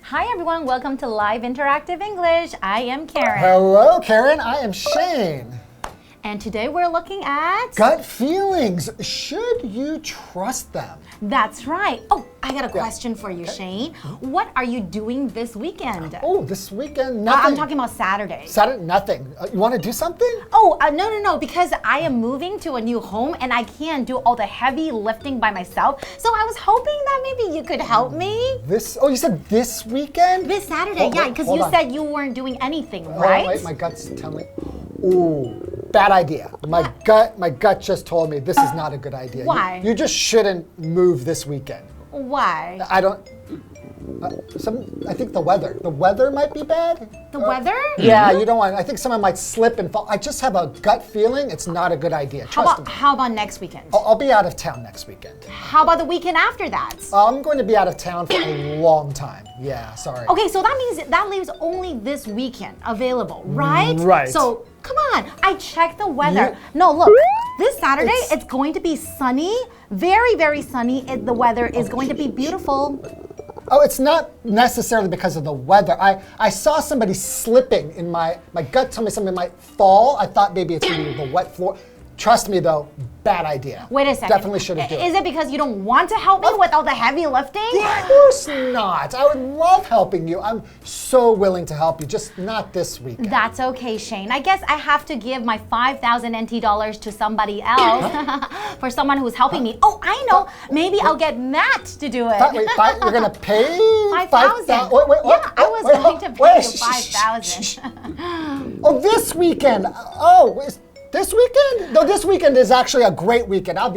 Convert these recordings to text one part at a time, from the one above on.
Hi everyone, welcome to Live Interactive English. I am Karen. Hello, Karen. I am Shane. And today we're looking at... Gut feelings. Should you trust them? That's right. Oh, I got a question for you, Shane. What are you doing this weekend? Oh, this weekend, nothing. I'm talking about Saturday. Saturday, nothing. You want to do something? Oh, no, because I am moving to a new home and I can't do all the heavy lifting by myself. So I was hoping that maybe you could help me. Oh, you said this weekend? This Saturday, yeah, because you said you weren't doing anything, right? Oh, wait, my gut's telling me. Ooh, bad idea. My gut just told me this is not a good idea. Why? You just shouldn't move this weekend. Why? I don't. I think the weather. The weather might be bad. The weather? Yeah, you don't want. I think someone might slip and fall. I just have a gut feeling it's not a good idea. Trust me. How about next weekend? I'll be out of town next weekend. How about the weekend after that? I'm going to be out of town for a long time. Yeah, sorry. Okay, so that means that leaves only this weekend available, right? Right. So come on, I checked the weather. No, look, this Saturday it's going to be sunny, very, very sunny. The weather is going to be beautiful. Oh, it's not necessarily because of the weather. I saw somebody slipping in my gut told me somebody might fall. I thought maybe it's going to be the wet floor. Trust me though, bad idea. Wait a second. Definitely shouldn't do it. Is it because you don't want to help me with all the heavy lifting? Of course not. I would love helping you. I'm so willing to help you, just not this weekend. That's okay, Shane. I guess I have to give my 5,000 NT dollars to somebody else for someone who's helping me. Oh, I know. Maybe I'll get Matt to do it. Wait, you're going to pay 5,000. Yeah, I was going to pay you 5,000. Oh, this weekend. This weekend? No, this weekend is actually a great weekend. I'd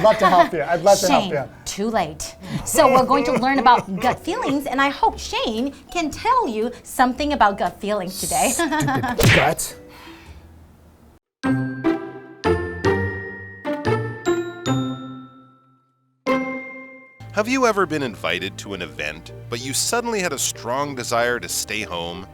love to help you. I'd love to help you. Too late. So we're going to learn about gut feelings, and I hope Shane can tell you something about gut feelings today. Stupid gut. Have you ever been invited to an event, but you suddenly had a strong desire to stay home?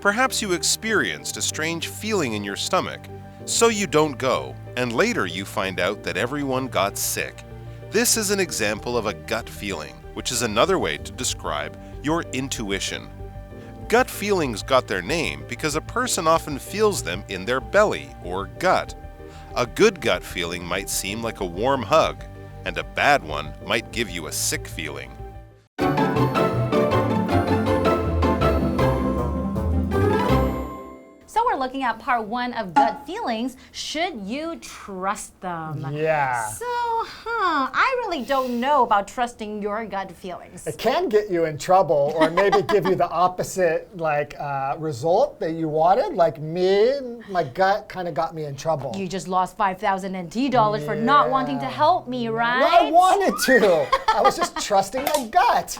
Perhaps you experienced a strange feeling in your stomach. So you don't go, and later you find out that everyone got sick. This is an example of a gut feeling, which is another way to describe your intuition. Gut feelings got their name because a person often feels them in their belly or gut. A good gut feeling might seem like a warm hug, and a bad one might give you a sick feeling. We're looking at part 1 of gut feelings. Should you trust them? Yeah. So, I really don't know about trusting your gut feelings. It can get you in trouble, or maybe give you the opposite result that you wanted. Like me, my gut kind of got me in trouble. You just lost 5,000 NT dollars for not wanting to help me, right? I wanted to. I was just trusting my gut.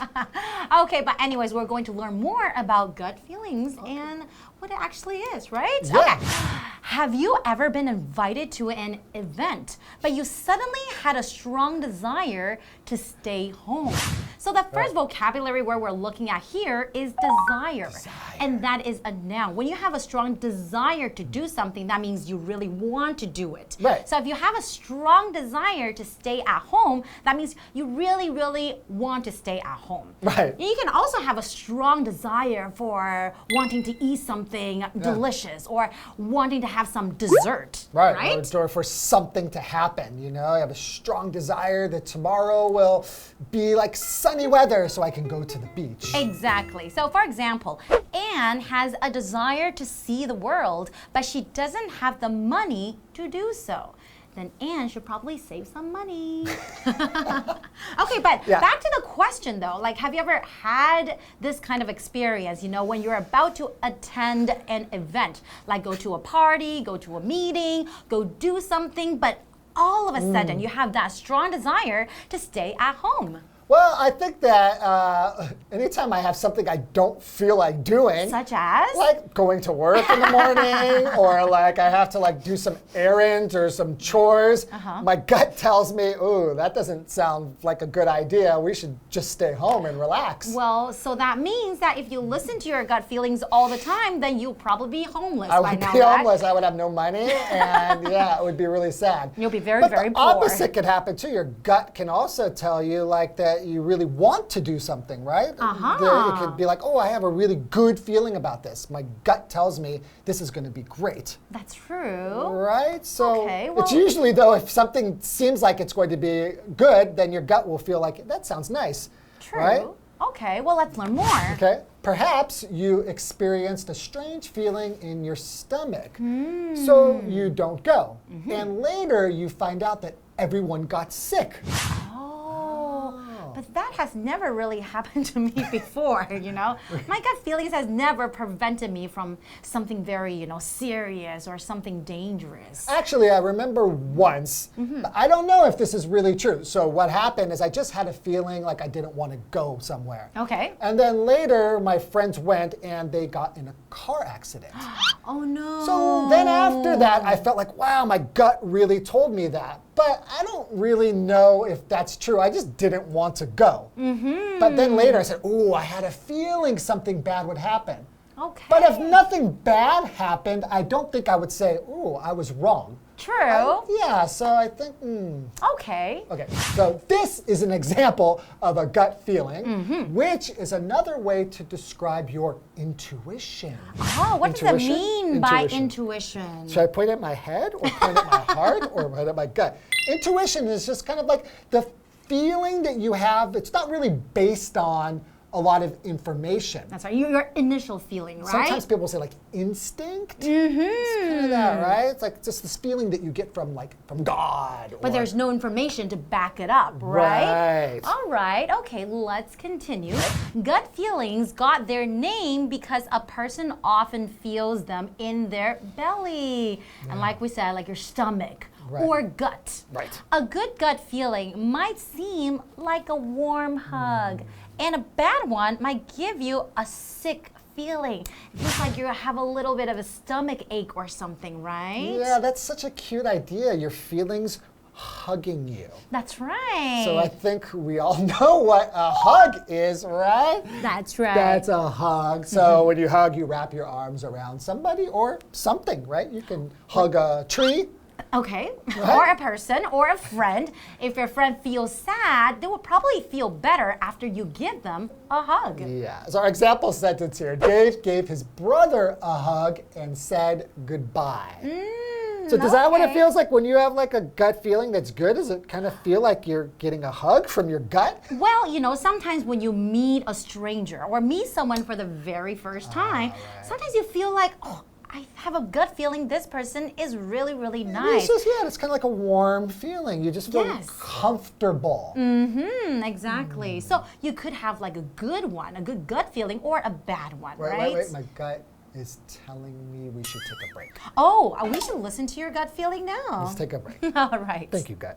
Okay, but anyways, we're going to learn more about gut feelings and what it actually is, right? Yeah. Okay. Have you ever been invited to an event, but you suddenly had a strong desire to stay home? So the first vocabulary word we're looking at here is desire. And that is a noun. When you have a strong desire to do something, that means you really want to do it. Right. So if you have a strong desire to stay at home, that means you really, really want to stay at home. Right. You can also have a strong desire for wanting to eat something delicious or wanting to have some dessert. Right. Or for something to happen. You know, I have a strong desire that tomorrow will be like sunny weather so I can go to the beach. Exactly. So for example, Anne has a desire to see the world, but she doesn't have the money to do so. Then Anne should probably save some money. Okay, but back to the question though, like have you ever had this kind of experience, you know, when you're about to attend an event, like go to a party, go to a meeting, go do something, but all of a sudden you have that strong desire to stay at home? Well, I think that anytime I have something I don't feel like doing, Such as? like going to work in the morning, or like I have to like do some errands or some chores, my gut tells me, ooh, that doesn't sound like a good idea. We should just stay home and relax. Well, so that means that if you listen to your gut feelings all the time, then you'll probably be homeless I by would now, be right? homeless. I would have no money, and yeah, it would be really sad. You'll be very, but very the poor. opposite could happen too. Your gut can also tell you like that you really want to do something, right? It could be like, oh, I have a really good feeling about this. My gut tells me this is going to be great. That's true. Right? So Okay, it's well- usually though, if something seems like it's going to be good, then your gut will feel like that sounds nice. True. Right? Okay, well, let's learn more. Okay. Perhaps you experienced a strange feeling in your stomach, so you don't go. And later you find out that everyone got sick. But that has never really happened to me before, you know? My gut feelings has never prevented me from something very, serious or something dangerous. Actually, I remember once, but I don't know if this is really true. So what happened is I just had a feeling like I didn't want to go somewhere. Okay. And then later my friends went and they got in a car accident. Oh no. So then after that, I felt like, wow, my gut really told me that. But I don't really know if that's true. I just didn't want to go. But then later I said, oh, I had a feeling something bad would happen. Okay. But if nothing bad happened, I don't think I would say, oh, I was wrong. True. Yeah, so I think, Okay. Okay, so this is an example of a gut feeling, which is another way to describe your intuition. Oh, what does that Intuition? mean by Intuition. intuition? Should I point at my head or point at my heart or point at my gut? Intuition is just kind of like the feeling that you have. It's not really based on a lot of information. That's right, your initial feeling, right? Sometimes people say like instinct. It's kind of that, right? It's like just this feeling that you get from God. But there's no information to back it up, right? Right. All right, okay, let's continue. Gut feelings got their name because a person often feels them in their belly. And like we said, like your stomach. Right. Or gut. Right. A good gut feeling might seem like a warm hug, and a bad one might give you a sick feeling. It feels like you have a little bit of a stomach ache or something, right? Yeah, that's such a cute idea. Your feelings hugging you. That's right. So I think we all know what a hug is, right? That's right. That's a hug. So when you hug, you wrap your arms around somebody or something, right? You can hug a tree. Okay, Right? or a person or a friend. If your friend feels sad, they will probably feel better after you give them a hug. Yeah. So our example sentence here, Dave gave his brother a hug and said goodbye. So does that what it okay. feels like when you have like a gut feeling that's good? Does it kind of feel like you're getting a hug from your gut? Well, sometimes when you meet a stranger or meet someone for the very first time, sometimes you feel like, oh, I have a gut feeling this person is really, really nice. It's kind of like a warm feeling. You just feel Yes. comfortable. Exactly. So you could have like a good one, a good gut feeling, or a bad one, right? Wait. My gut is telling me we should take a break. Oh, we should listen to your gut feeling now. Let's take a break. All right. Thank you, gut.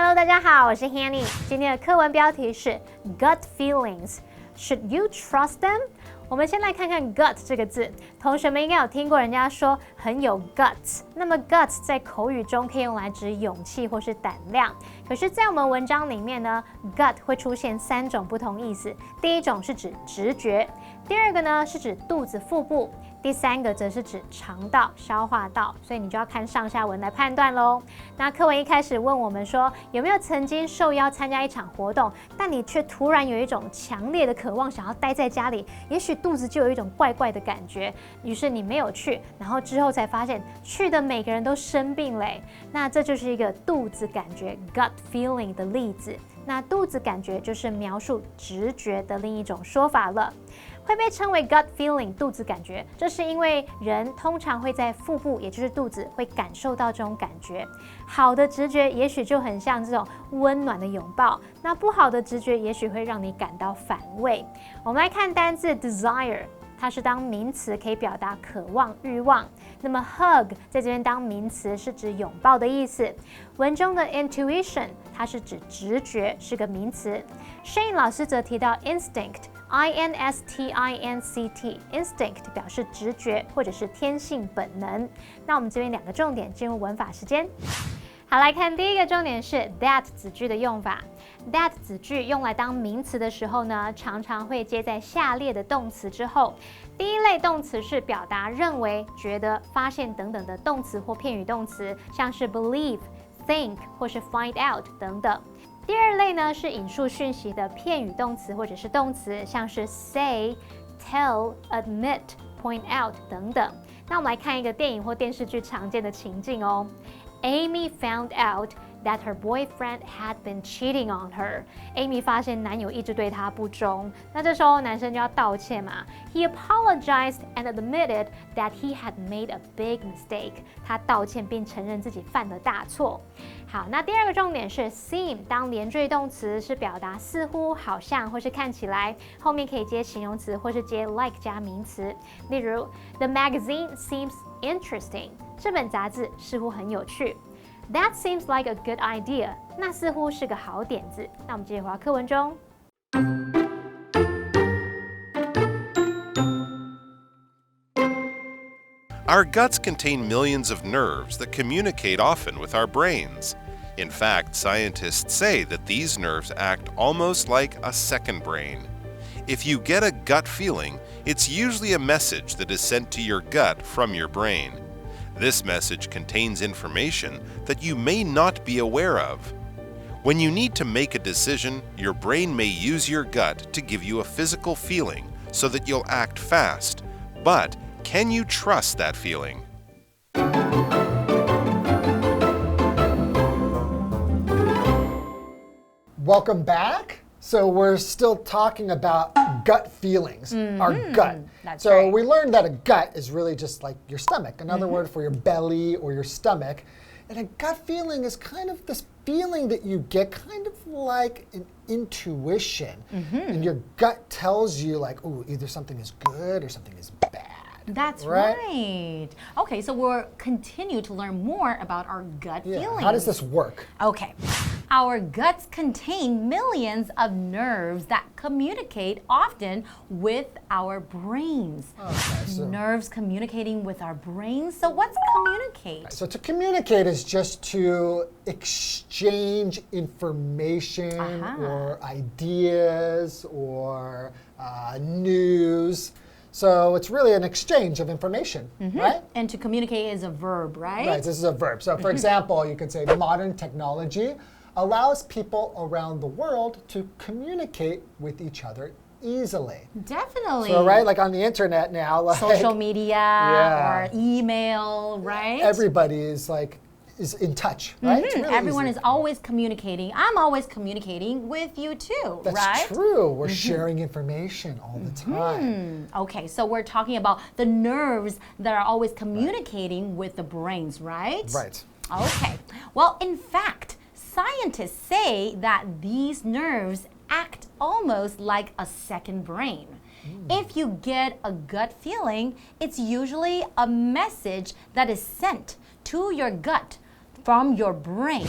Hello， 大家好，我是 Hanny。今天的课文标题是 Gut Feelings。Should you trust them？ 我们先来看看 gut 这个字，同学们应该有听过人家说很有 guts。那么 guts 在口语中可以用来指勇气或是胆量。可是，在我们文章里面呢 ，gut 会出现3种不同意思。第一种是指直觉，第二个呢是指肚子、腹部。第3个则是指肠道、消化道，所以你就要看上下文来判断咯。那课文一开始问我们说，有没有曾经受邀参加一场活动，但你却突然有一种强烈的渴望想要待在家里，也许肚子就有一种怪怪的感觉，于是你没有去，然后之后才发现去的每个人都生病嘞。那这就是一个肚子感觉 gut feeling 的例子。那肚子感觉就是描述直觉的另一种说法了。会被称为 gut feeling 肚子感觉，这是因为人通常会在腹部，也就是肚子，会感受到这种感觉。好的直觉也许就很像这种温暖的拥抱，那不好的直觉也许会让你感到反胃。我们来看单字 desire。它是当名词可以表达渴望、欲望。那么 hug 在这边当名词是指拥抱的意思。文中的 intuition 它是指直觉，是个名词。Shane 老师则提到 instinct。instinct 表示直觉或者是天性本能。那我们这边2个重点进入文法时间。好，来看第一个重点是 that 子句的用法。that 子句用来当名词的时候呢，常常会接在下列的动词之后。第一类动词是表达认为、觉得、发现等等的动词或片语动词，像是 believe、think 或是 find out 等等。第二类呢是引述讯息的片语动词或者是动词，像是 say、tell、admit、point out 等等。那我们来看一个电影或电视剧常见的情境哦。Amy found out that her boyfriend had been cheating on her. Amy 发现男友一直对她不忠，那这时候男生就要道歉嘛。He apologized and admitted that he had made a big mistake. 他道歉并承认自己犯了大错。好，那第二个重点是 seem 当连缀动词是表达似乎、好像或是看起来，后面可以接形容词或是接 like 加名词。例如 The magazine seems interesting. 这本杂志似乎很有趣。That seems like a good idea. 那似乎是个好点子。那我们继续回到课文中。Our guts contain millions of nerves that communicate often with our brains. In fact, scientists say that these nerves act almost like a second brain. If you get a gut feeling, it's usually a message that is sent to your gut from your brain. This message contains information that you may not be aware of. When you need to make a decision, your brain may use your gut to give you a physical feeling so that you'll act fast. But can you trust that feeling? Welcome back. So we're still talking about gut feelings, our gut. That's so right. we learned that a gut is really just like your stomach, another word for your belly or your stomach. And a gut feeling is kind of this feeling that you get kind of like an intuition. And your gut tells you like, oh, either something is good or something is bad. That's right. Okay, so we'll continue to learn more about our gut feelings. How does this work? Okay. Our guts contain millions of nerves that communicate often with our brains. Okay, so Nerves communicating with our brains. So what's communicate? So to communicate is just to exchange information or ideas or news. So it's really an exchange of information, right? And to communicate is a verb, right? Right, this is a verb. So for example, you could say modern technology allows people around the world to communicate with each other easily. Definitely. So right, like on the internet now, like social media or email, right? Everybody is in touch, right? It's really Everyone easy. is always communicating. I'm always communicating with you too, That's right? true. We're sharing information all the time. Okay, so we're talking about the nerves that are always communicating with the brains, right? Right. Okay. Well, in fact, scientists say that these nerves act almost like a second brain. If you get a gut feeling, it's usually a message that is sent to your gut from your brain.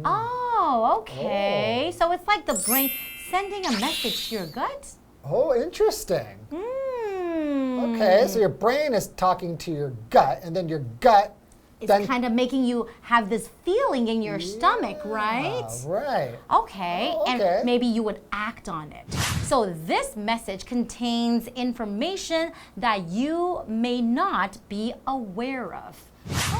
Oh, okay. So it's like the brain sending a message to your gut? Oh, interesting. Okay, so your brain is talking to your gut, and then your gut It's kind of making you have this feeling in your stomach, right? Right. Okay, Oh, okay. and maybe you would act on it. So this message contains information that you may not be aware of.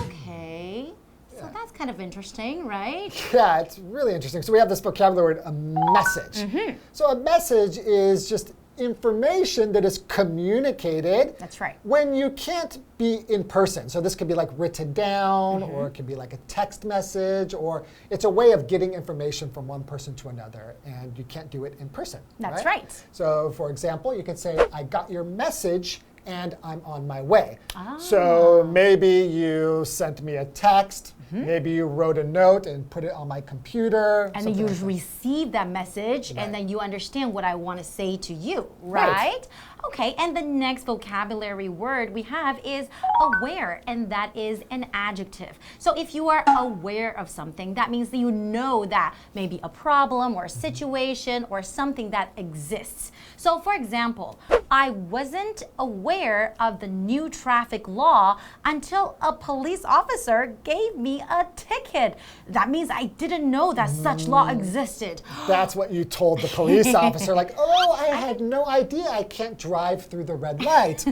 Okay, so that's kind of interesting, right? Yeah, it's really interesting. So we have this vocabulary word, a message. So a message is just information that is communicated. That's right. When you can't be in person. So this could be like written down, or it could be like a text message, or it's a way of getting information from one person to another, and you can't do it in person. That's right. So for example, you could say, I got your message and I'm on my way. So maybe you sent me a text, maybe you wrote a note and put it on my computer. And then you something like that. receive that message, and then you understand what I want to say to you, right? Okay, and the next vocabulary word we have is aware, and that is an adjective. So if you are aware of something, that means that you know that maybe a problem or a situation or something that exists. So for example, I wasn't aware of the new traffic law until a police officer gave me a ticket. That means I didn't know that such law existed. That's what you told the police officer, like, oh, I had no idea I can't drive through the red light.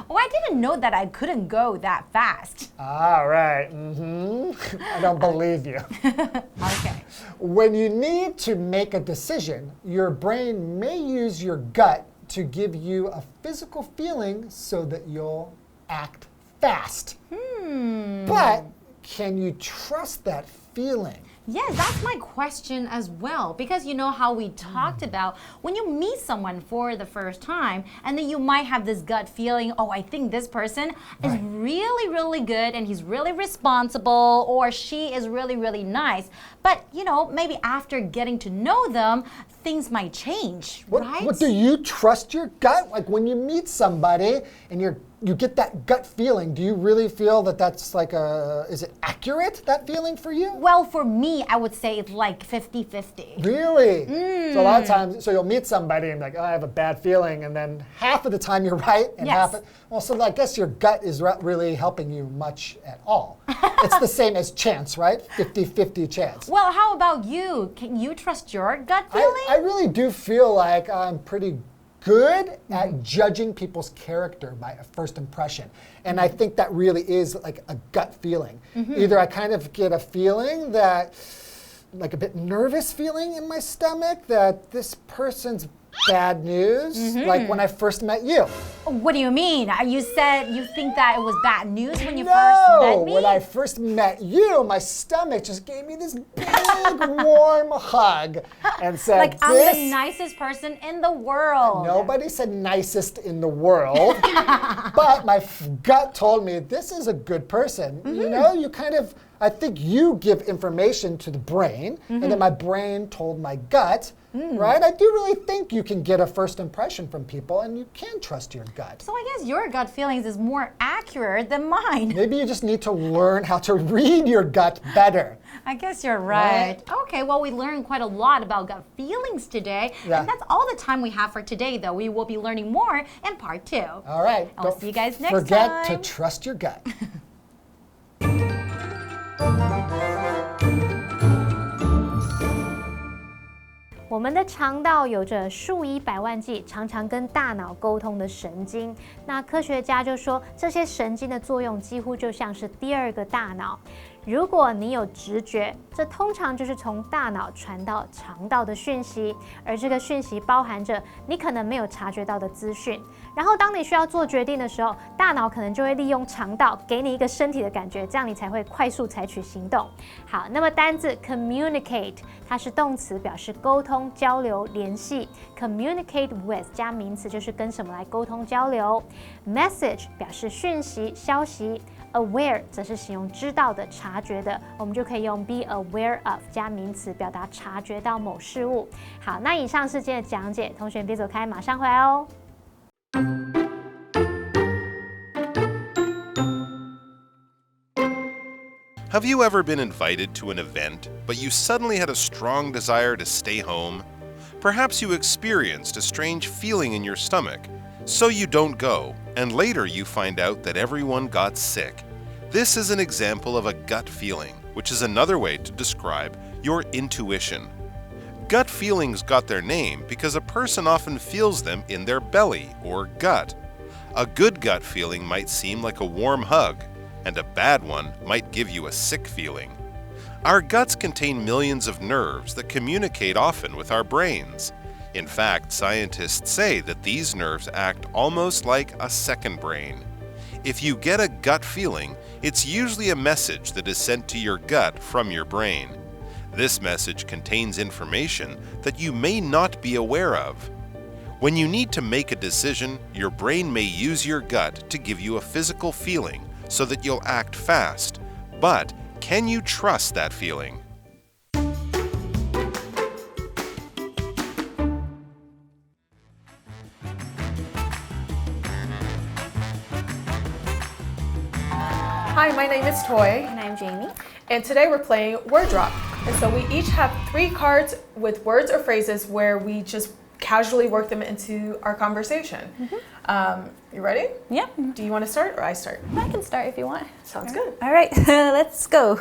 Oh, I didn't know that I couldn't go that fast. All right. I don't believe you. Okay. When you need to make a decision, your brain may use your gut to give you a physical feeling so that you'll act fast. But can you trust that feeling? Yes, that's my question as well. Because you know how we talked about when you meet someone for the first time, and then you might have this gut feeling, oh, I think this person is really, really good and he's really responsible, or she is really, really nice. But, you know, maybe after getting to know them, things might change, right? What, do you trust your gut? Like when you meet somebody and you get that gut feeling, do you really feel that that's like is it accurate, that feeling for you? Well, for me, I would say it's like 50-50. Really? So a lot of times, so you'll meet somebody and be like, oh, I have a bad feeling, and then half of the time you're right, and half of, well, so I guess your gut is not really helping you much at all. It's the same as chance, right? 50-50 chance. Well, how about you? Can you trust your gut feeling? I really do feel like I'm pretty good at judging people's character by a first impression. And I think that really is like a gut feeling. Either I kind of get a feeling that, like a bit nervous feeling in my stomach that this person's bad news, like when I first met you. What do you mean? You said you think that it was bad news when you first met me? When I first met you, my stomach just gave me this big warm hug and said, like, I'm the nicest person in the world. Nobody said nicest in the world, but my gut told me this is a good person. You know, you kind of, I think you give information to the brain, and then my brain told my gut, right? I do really think you can get a first impression from people, and you can trust your gut. So I guess your gut feelings is more accurate than mine. Maybe you just need to learn how to read your gut better. I guess you're right. Okay, well, we learned quite a lot about gut feelings today. Yeah. And that's all the time we have for today, though. We will be learning more in part 2. All right. And we'll see you guys next time. Forget to trust your gut. 我们的肠道有着数以百万计常常跟大脑沟通的神经，那科学家就说，这些神经的作用几乎就像是第二个大脑。如果你有直觉，这通常就是从大脑传到肠道的讯息，而这个讯息包含着你可能没有察觉到的资讯。然后当你需要做决定的时候，大脑可能就会利用肠道给你一个身体的感觉，这样你才会快速采取行动。好，那么单字 communicate 它是动词，表示沟通、交流、联系。communicate with 加名词就是跟什么来沟通交流。message 表示讯息、消息。Aware 则是形容知道的、察觉的，我们就可以用 be aware of 加名词表达察觉到某事物。好，那以上是今天的讲解，同学别走开，马上回来哦。Have you ever been invited to an event, but you suddenly had a strong desire to stay home? Perhaps you experienced a strange feeling in your stomach, so you don't go, and later you find out that everyone got sick. This is an example of a gut feeling, which is another way to describe your intuition. Gut feelings got their name because a person often feels them in their belly or gut. A good gut feeling might seem like a warm hug, and a bad one might give you a sick feeling. Our guts contain millions of nerves that communicate often with our brains. In fact, scientists say that these nerves act almost like a second brain. If you get a gut feeling, it's usually a message that is sent to your gut from your brain. This message contains information that you may not be aware of. When you need to make a decision, your brain may use your gut to give you a physical feeling so that you'll act fast. But can you trust that feeling? Hi, my name is Toi. And I'm Jamie. And today we're playing Word Drop. And so we each have 3 cards with words or phrases where we just casually work them into our conversation. You ready? Yep. Do you want to start or I start? I can start if you want. Sounds good. All right, let's go.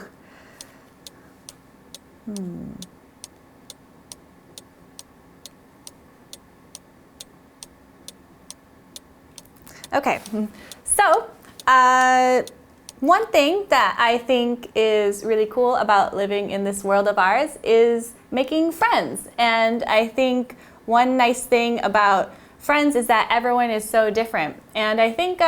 Okay, so one thing that I think is really cool about living in this world of ours is making friends. And I think one nice thing about friends is that everyone is so different. And I think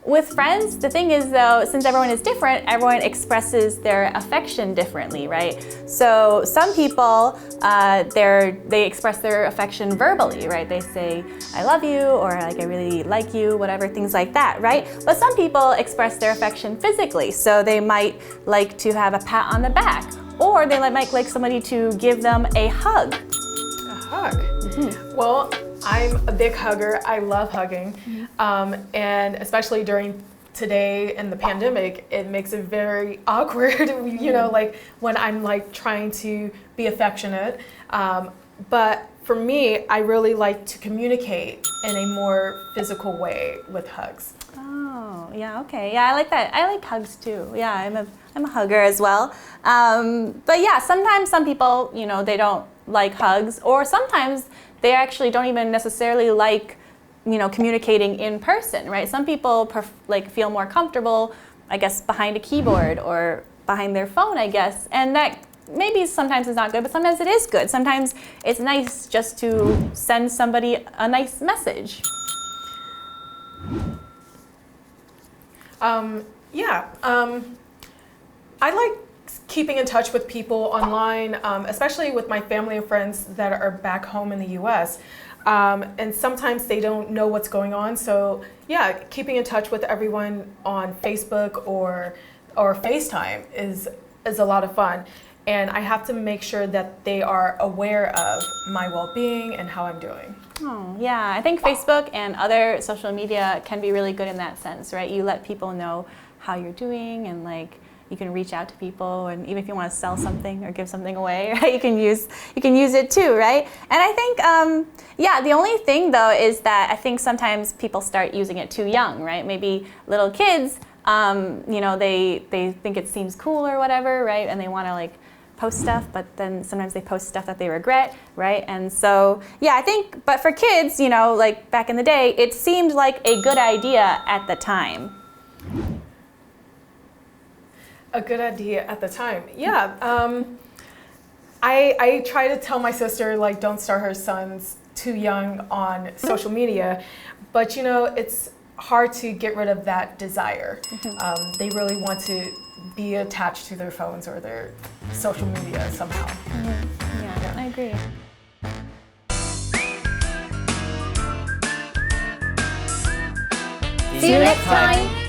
with friends, the thing is though, since everyone is different, everyone expresses their affection differently, right? So some people, they express their affection verbally, right? They say, I love you, or like, I really like you, whatever, things like that, right? But some people express their affection physically. So they might like to have a pat on the back, or they might like somebody to give them a hug. A hug? Well, I'm a big hugger. I love hugging. And especially during today and the pandemic, it makes it very awkward, you know, like when I'm like trying to be affectionate. But for me, I really like to communicate in a more physical way with hugs. Oh, yeah, okay. Yeah, I like that. I like hugs too. Yeah, I'm a hugger as well. But yeah, sometimes some people, you know, they don't like hugs, or sometimes they actually don't even necessarily like, you know, communicating in person, right? Some people feel more comfortable, I guess, behind a keyboard or behind their phone, I guess. And that maybe sometimes is not good, but sometimes it is good. Sometimes it's nice just to send somebody a nice message. I like keeping in touch with people online, especially with my family and friends that are back home in the US. And sometimes they don't know what's going on. So yeah, keeping in touch with everyone on Facebook or FaceTime is a lot of fun. And I have to make sure that they are aware of my well-being and how I'm doing. Oh, yeah, I think Facebook and other social media can be really good in that sense, right? You let people know how you're doing, and like you can reach out to people, and even if you want to sell something or give something away, right? You can use it too, right? And I think, yeah, the only thing though is that I think sometimes people start using it too young, right? Maybe little kids, you know, they think it seems cool or whatever, right? And they want to like post stuff, but then sometimes they post stuff that they regret, right? And so, yeah, I think, but for kids, you know, like back in the day, it seemed like a good idea at the time. A good idea at the time. Yeah. I try to tell my sister, like, don't start her sons too young on social media, but you know, it's hard to get rid of that desire. They really want to be attached to their phones or their social media somehow. Yeah, I agree. See you next time.